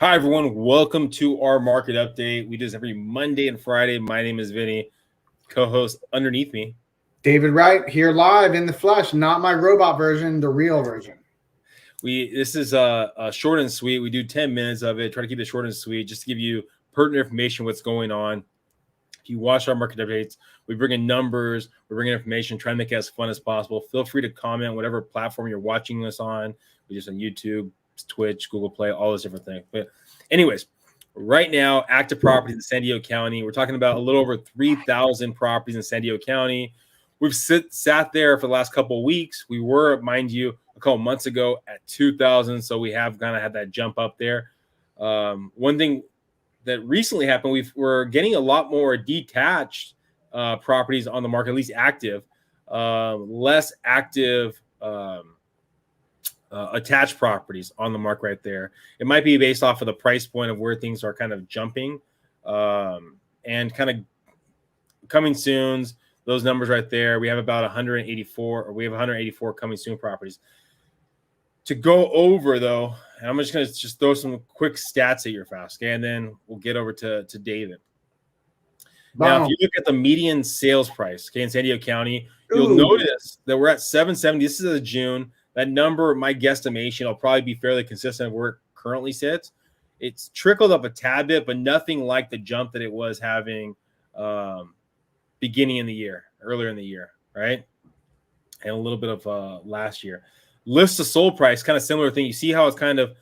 Hi, everyone. Welcome to our market update. We do this every Monday and Friday. My name is Vinnie, co-host underneath me. David Wright here live in the flesh, not my robot version, the real version. This is a short and sweet. We do 10 minutes of it. Try to keep it short and sweet, just to give you pertinent information, what's going on. If you watch our market updates, we bring in numbers, we bring in information, try to make it as fun as possible. Feel free to comment whatever platform you're watching us on. We just on YouTube, Twitch, Google Play, all those different things. But anyways, right now, active properties in San Diego County. We're talking about a little over 3,000 properties in San Diego County. We've sat there for the last couple of weeks. We were, mind you, a couple months ago at 2,000, so we have kind of had that jump up there. One thing that recently happened, we're getting a lot more detached properties on the market, at least active, less active attached properties on the market right there. It might be based off of the price point of where things are kind of jumping and kind of coming soon. Those numbers right there, we have about 184, or we have 184 coming soon properties. To go over, though, and I'm just going to throw some quick stats at your fast, okay? And then we'll get over to David. Wow. Now, if you look at the median sales price, okay, in San Diego County, you'll notice that we're at 770. This is a June. That number, my guesstimation, will probably be fairly consistent where it currently sits. It's trickled up a tad bit, but nothing like the jump that it was having beginning in the year, earlier in the year, right? And a little bit of last year. List to sold price, kind of similar thing. You see how it's kind of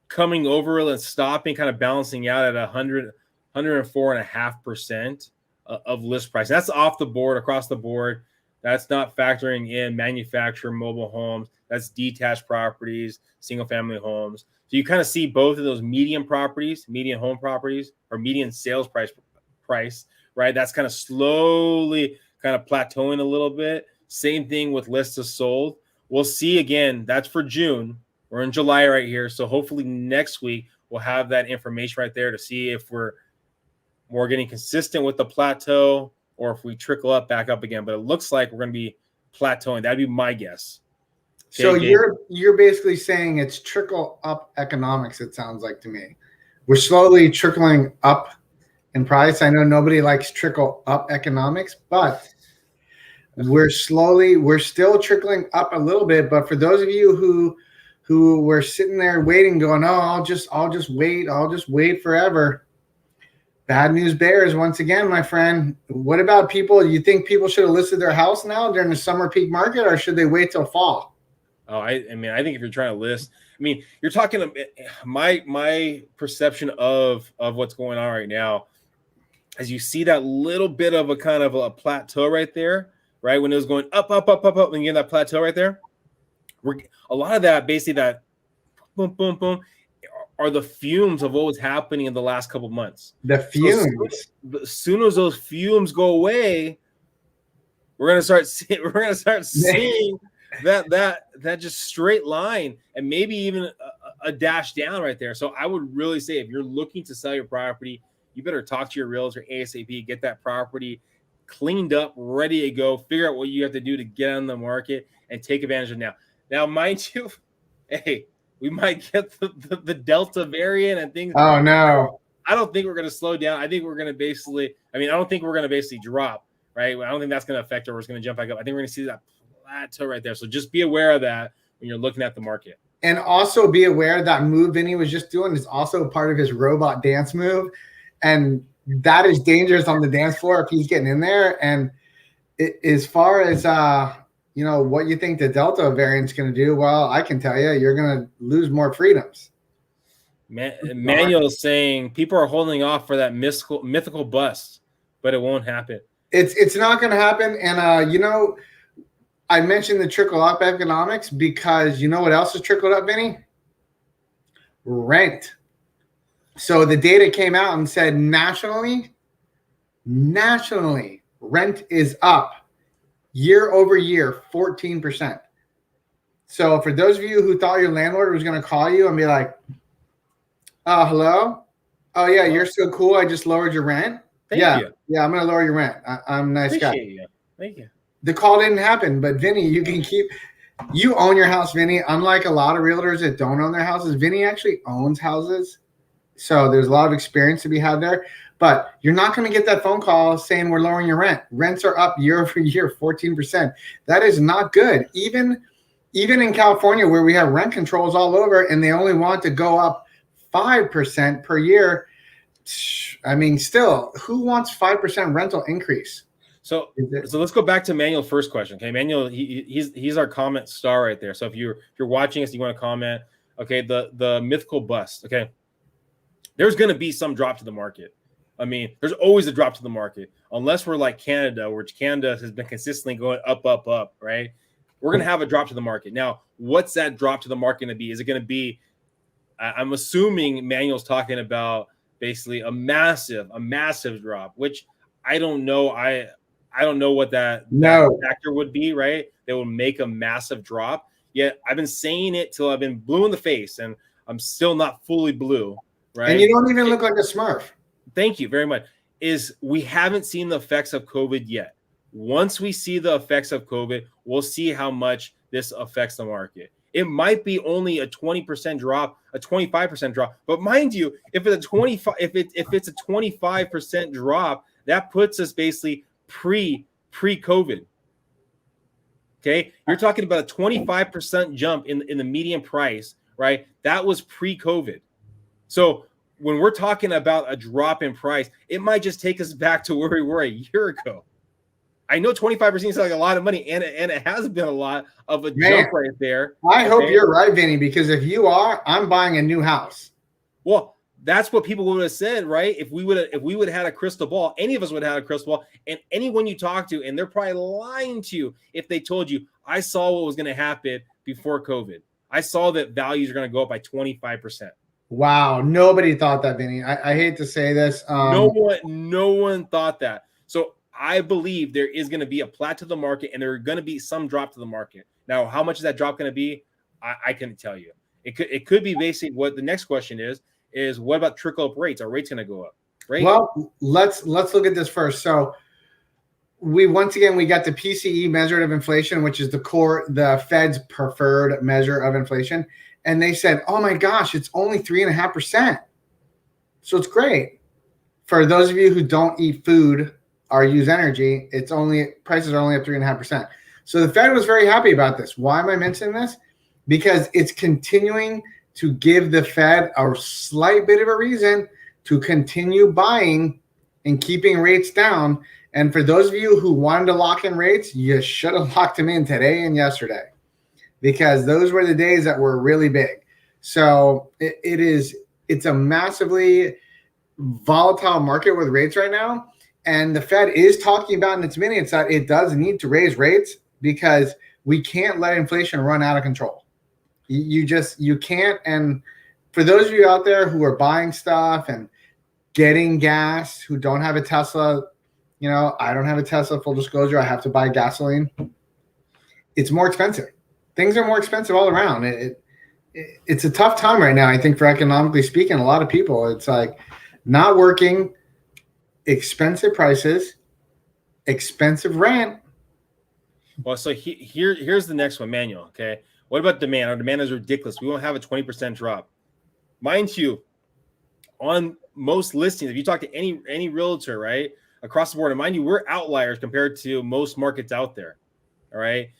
coming over and stopping, kind of balancing out at 104.5% of list price. That's off the board, across the board. That's not factoring in manufactured mobile homes. That's detached properties, single-family homes. So you kind of see both of those median properties, median home properties, or median sales price, right? That's kind of slowly kind of plateauing a little bit. Same thing with lists of sold. We'll see again. That's for June. We're in July right here. So hopefully next week we'll have that information right there to see if we're getting consistent with the plateau or if we trickle up back up again. But it looks like we're going to be plateauing. That'd be my guess. Okay, so you're basically saying it's trickle up economics, it sounds like to me. We're slowly trickling up in price. I know nobody likes trickle up economics, but we're still trickling up a little bit. But for those of you who were sitting there waiting, going, "Oh, I'll just wait forever." Bad news bears once again, my friend. What about people? You think people should have listed their house now during the summer peak market, or should they wait till fall? Oh, I mean, I think if you're trying to list, I mean, you're talking. My perception of what's going on right now, as you see that little bit of a kind of a plateau right there, right? When it was going up, and you get that plateau right there, a lot of that, basically that boom, boom, boom, are the fumes of what was happening in the last couple of months. The fumes. So as soon as those fumes go away, we're gonna start seeing that just straight line, and maybe even a dash down right there. So I would really say, if you're looking to sell your property, you better talk to your realtor ASAP, get that property cleaned up, ready to go, figure out what you have to do to get on the market and take advantage of it now. Now, mind you, hey, we might get the Delta variant and things. Oh, no. I don't think we're going to slow down. I think we're going to I don't think we're going to basically drop, right? I don't think that's going to affect it. We're just going to jump back up. I think we're going to see that plateau right there. So just be aware of that when you're looking at the market. And also be aware that move Vinnie was just doing is also part of his robot dance move. And that is dangerous on the dance floor if he's getting in there. And as far as, what you think the Delta variant is going to do, well, I can tell you, you're going to lose more freedoms. Manuel is saying people are holding off for that mythical bust, but it won't happen. It's not going to happen. And, I mentioned the trickle up economics because you know what else has trickled up, Vinny? Rent. So the data came out and said nationally, rent is up year over year, 14%. So for those of you who thought your landlord was going to call you and be like, hello? Oh, yeah, you're so cool. I just lowered your rent. Thank you. Yeah, I'm going to lower your rent. I'm a nice guy. You. Thank you. The call didn't happen, but Vinny, you own your house, Vinny. Unlike a lot of realtors that don't own their houses, Vinny actually owns houses. So there's a lot of experience to be had there. But you're not going to get that phone call saying we're lowering your rent. Rents are up year over year, 14%. That is not good. Even in California, where we have rent controls all over, and they only want to go up 5% per year. I mean, still, who wants 5% rental increase? So let's go back to Manuel's first question. Okay, Manuel, he's our comment star right there. So if you're watching us, you want to comment. Okay, the mythical bust. Okay, there's going to be some drop to the market. I mean, there's always a drop to the market, unless we're like Canada, which Canada has been consistently going up, up, up. Right? We're going to have a drop to the market. Now, what's that drop to the market going to be? Is it going to be? I'm assuming Manuel's talking about basically a massive drop, which I don't know. I don't know what that factor would be, right? That would make a massive drop. Yet I've been saying it till I've been blue in the face, and I'm still not fully blue, right? And you don't even look like a Smurf. Thank you very much. We haven't seen the effects of COVID yet. Once we see the effects of COVID, we'll see how much this affects the market. It might be only a 20% drop, a 25% drop. But mind you, if it's a 25% drop, that puts us basically pre-COVID. Okay, you're talking about a 25% jump in the median price, right? That was pre-COVID. So when we're talking about a drop in price, it might just take us back to where we were a year ago. I know 25% seems like a lot of money, and it has been a lot of a jump right there. I hope you're right, Vinny, because if you are, I'm buying a new house. Well, that's what people would have said, right? If we would have had a crystal ball, any of us would have had a crystal ball, and anyone you talk to, and they're probably lying to you if they told you, I saw what was going to happen before COVID. I saw that values are going to go up by 25%. Wow, nobody thought that, Vinny. I hate to say this. No one thought that. So I believe there is going to be a flat to the market, and there are going to be some drop to the market. Now, how much is that drop going to be? I couldn't tell you. It could be basically what the next question is what about trickle up rates? Are rates going to go up? Right? Well, let's look at this first. So we got the PCE measure of inflation, which is the Fed's preferred measure of inflation. And they said, oh my gosh, it's only 3.5%. So it's great. For those of you who don't eat food or use energy, prices are only up 3.5%. So the Fed was very happy about this. Why am I mentioning this? Because it's continuing to give the Fed a slight bit of a reason to continue buying and keeping rates down. And for those of you who wanted to lock in rates, you should have locked them in today and yesterday, because those were the days that were really big. So it's a massively volatile market with rates right now. And the Fed is talking about in its minutes that it does need to raise rates, because we can't let inflation run out of control. You can't. And for those of you out there who are buying stuff and getting gas, who don't have a Tesla, I don't have a Tesla, full disclosure, I have to buy gasoline. It's more expensive. Things are more expensive all around. It's a tough time right now, I think, for economically speaking. A lot of people, it's like not working, expensive prices, expensive rent. Well, so here's the next one, Manuel. Okay, what about demand? Our demand is ridiculous. We won't have a 20% drop. Mind you, on most listings, if you talk to any realtor, right, across the board, and mind you, we're outliers compared to most markets out there. All right,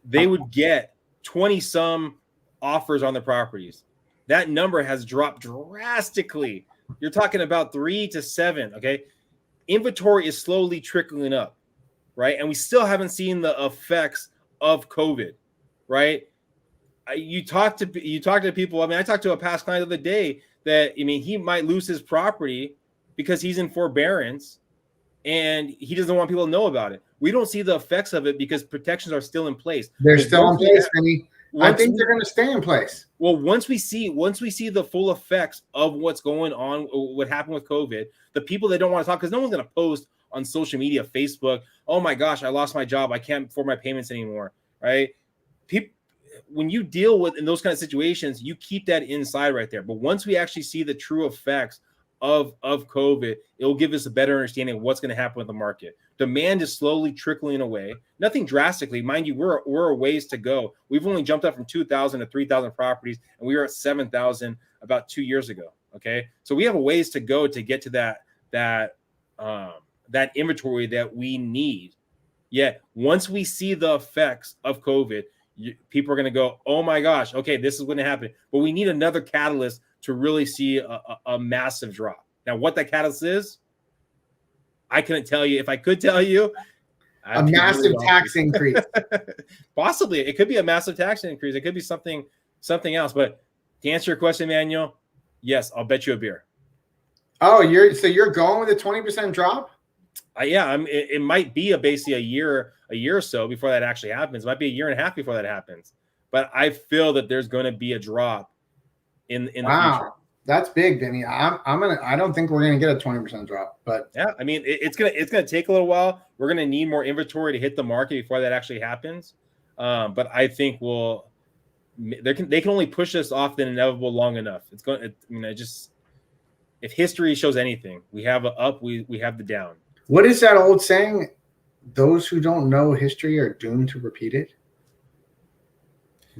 they would get 20-some offers on the properties. That number has dropped drastically. You're talking about 3 to 7. Okay, inventory is slowly trickling up, right? And we still haven't seen the effects of COVID, right? You talk to people. I mean, I talked to a past client the other day that, he might lose his property because he's in forbearance and he doesn't want people to know about it. We don't see the effects of it because protections are still in place. They're still in place, Vinny. I think they're going to stay in place. Well, once we see the full effects of what's going on, what happened with COVID, the people that don't want to talk, because no one's going to post on social media, Facebook, oh my gosh, I lost my job, I can't afford my payments anymore, right? When you deal with in those kind of situations, you keep that inside right there. But once we actually see the true effects of COVID, it will give us a better understanding of what's going to happen with the market. Demand is slowly trickling away. Nothing drastically. Mind you, we're a ways to go. We've only jumped up from 2,000 to 3,000 properties, and we were at 7,000 about 2 years ago. Okay, so we have a ways to go to get to that inventory that we need. Yet once we see the effects of COVID, people are going to go, oh my gosh, okay, this is going to happen. But we need another catalyst to really see a massive drop. Now, what that catalyst is, I couldn't tell you. If I could tell you, a massive tax increase. Possibly, it could be a massive tax increase. It could be something else. But to answer your question, Manuel, yes, I'll bet you a beer. Oh, you're going with a 20% drop? Yeah, it might be basically a year or so before that actually happens. It might be a year and a half before that happens. But I feel that there's going to be a drop in the future. That's big, Vinnie. I don't think we're gonna get a 20% drop, but yeah, I mean it's gonna take a little while. We're gonna need more inventory to hit the market before that actually happens. But I think they can only push us off the inevitable long enough. If history shows anything, we have an up, we have the down. What is that old saying? Those who don't know history are doomed to repeat it.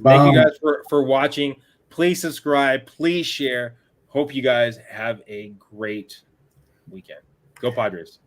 Thank you guys for watching. Please subscribe. Please share. Hope you guys have a great weekend. Go Padres.